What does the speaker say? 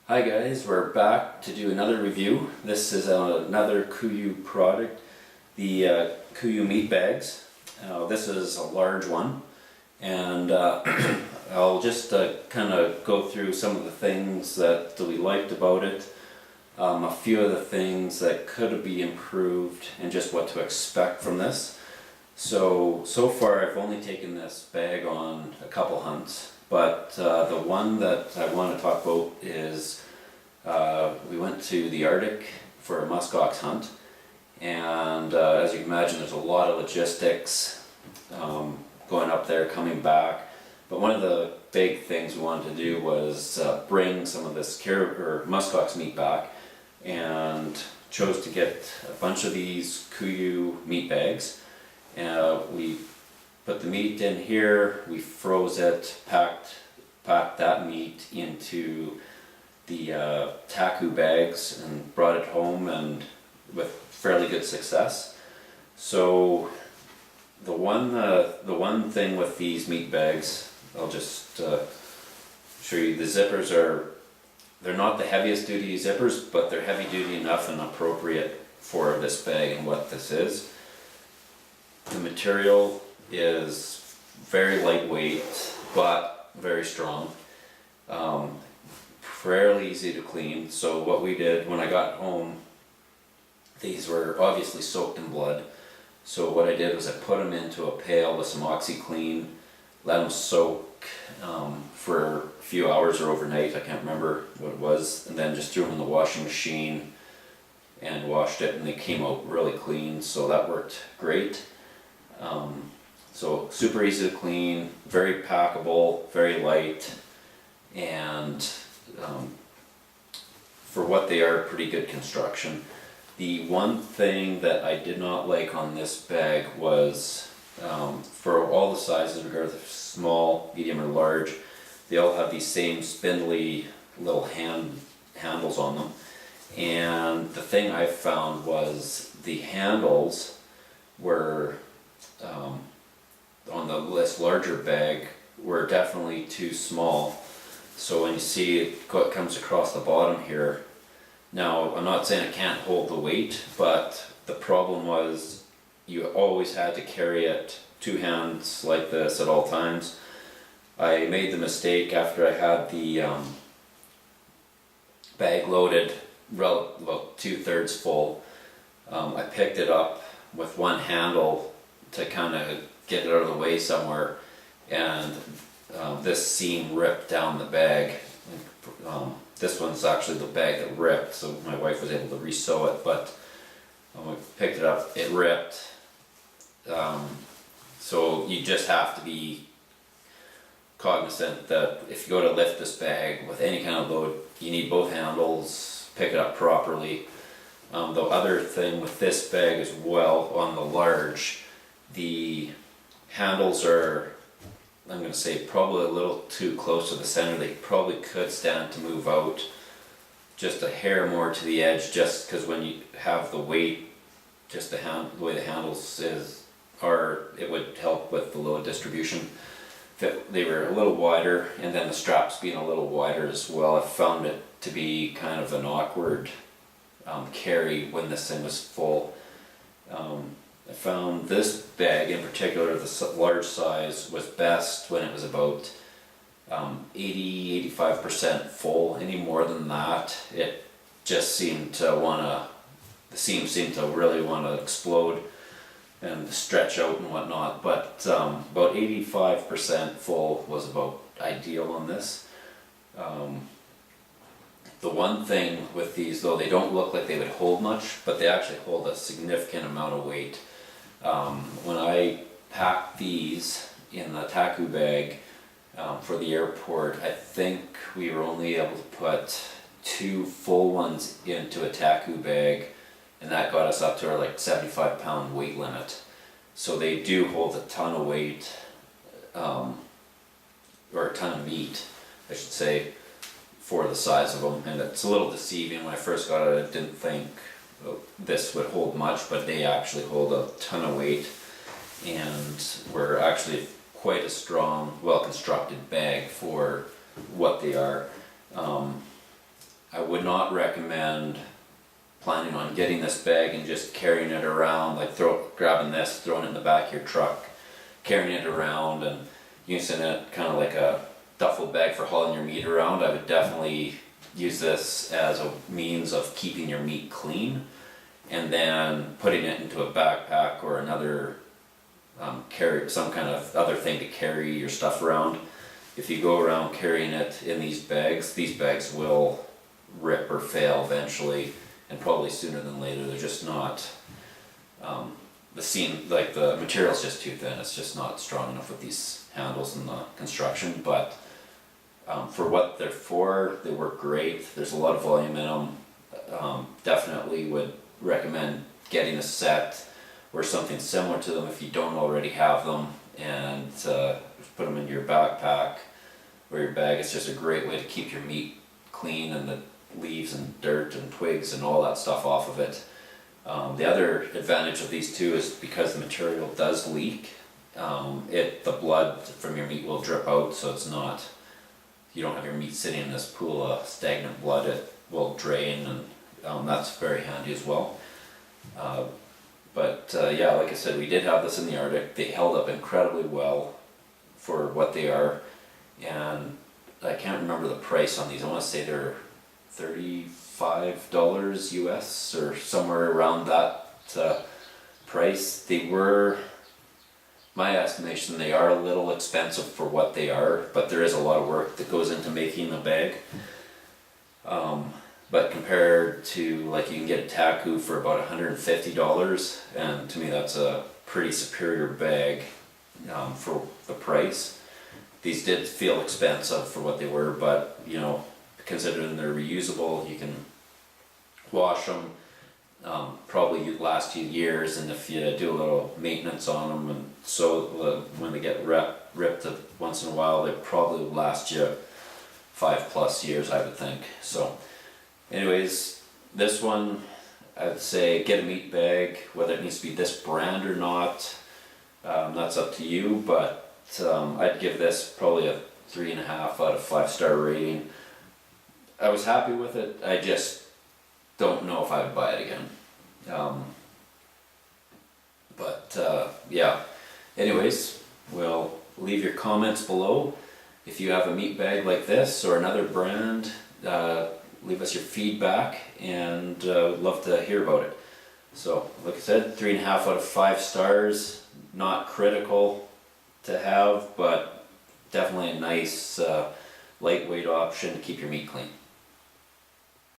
Hi guys, we're back to do another review. This is another KUIU product, the KUIU meat bags. This is a large one, and I'll just kind of go through some of the things that we liked about it, a few of the things that could be improved, and just what to expect from this. So far I've only taken this bag on a couple hunts, but the one that I want to talk about is we went to the Arctic for a muskox hunt, and as you can imagine, there's a lot of logistics going up there, coming back. But one of the big things we wanted to do was bring some of this muskox meat back, and chose to get a bunch of these KUIU meat bags. We put the meat in here, we froze it, packed that meat into the taku bags and brought it home, and with fairly good success. So the one thing with these meat bags, I'll just show you, the zippers they're not the heaviest duty zippers, but they're heavy duty enough and appropriate for this bag and what this is. The material is very lightweight but very strong. Fairly easy to clean. So what we did when I got home, these were obviously soaked in blood. So what I did was I put them into a pail with some OxiClean, let them soak for a few hours or overnight, I can't remember what it was, and then just threw them in the washing machine and washed it, and they came out really clean, so that worked great. So super easy to clean, very packable, very light, and for what they are, pretty good construction. The one thing that I did not like on this bag was, for all the sizes, regardless of small, medium, or large, they all have these same spindly little handles on them. And the thing I found was the handles were, on this larger bag, were definitely too small. So when you see it comes across the bottom here, now I'm not saying it can't hold the weight, but the problem was you always had to carry it two hands like this at all times. I made the mistake after I had the bag loaded about 2/3 full. I picked it up with one handle to kind of get it out of the way somewhere, and this seam ripped down the bag. This one's actually the bag that ripped, so my wife was able to re-sew it, but when we picked it up, it ripped. So you just have to be cognizant that if you go to lift this bag with any kind of load, you need both handles, pick it up properly. The other thing with this bag as well, on the large, the handles are, I'm going to say, probably a little too close to the center. They probably could stand to move out just a hair more to the edge, just because when you have the weight, just the way the handles are, it would help with the load distribution. If they were a little wider, and then the straps being a little wider as well, I found it to be kind of an awkward carry when this thing was full. I found this bag in particular, the large size, was best when it was about 80–85% full. Any more than that, it just seemed to the seams seemed to really want to explode and stretch out and whatnot. But about 85% full was about ideal on this. The one thing with these, though, they don't look like they would hold much, but they actually hold a significant amount of weight. When I packed these in the taku bag for the airport, I think we were only able to put 2 full ones into a taku bag, and that got us up to our like 75-pound weight limit. So they do hold a ton of weight, or a ton of meat, I should say, for the size of them. And it's a little deceiving. When I first got it, I didn't think this would hold much, but they actually hold a ton of weight, and were actually quite a strong, well-constructed bag for what they are. would not recommend planning on getting this bag and just carrying it around, like grabbing this, throwing it in the back of your truck, carrying it around and using it kind of like a duffel bag for hauling your meat around. I would definitely use this as a means of keeping your meat clean, and then putting it into a backpack or another some kind of other thing to carry your stuff around. If you go around carrying it in these bags will rip or fail eventually, and probably sooner than later. They're just not, the material's just too thin. It's just not strong enough with these handles and the construction, but for what they're for, they work great. There's a lot of volume in them. Definitely would recommend getting a set or something similar to them if you don't already have them, and put them in your backpack or your bag. It's just a great way to keep your meat clean and the leaves and dirt and twigs and all that stuff off of it. The other advantage of these two is because the material does leak, the blood from your meat will drip out, so it's not, you don't have your meat sitting in this pool of stagnant blood. It will drain, and that's very handy as well. Yeah, like I said, we did have this in the Arctic. They held up incredibly well for what they are, and I can't remember the price on these. I want to say they're $35 US or somewhere around that price. They were, my estimation, they are a little expensive for what they are, but there is a lot of work that goes into making the bag. But compared to, like, you can get a Taku for about $150, and to me that's a pretty superior bag for the price. These did feel expensive for what they were, but you know, considering they're reusable, you can wash them, probably last you years, and if you do a little maintenance on them, and so when they get ripped once in a while, they probably last you 5+ years, I would think. So anyways, this one, I'd say get a meat bag, whether it needs to be this brand or not, that's up to you, but I'd give this probably a 3.5 out of 5-star rating. I was happy with it, I just don't know if I would buy it again. Yeah, anyways, we'll leave your comments below. If you have a meat bag like this or another brand, leave us your feedback, and we'd love to hear about it. So, like I said, 3.5 out of 5 stars, not critical to have, but definitely a nice lightweight option to keep your meat clean.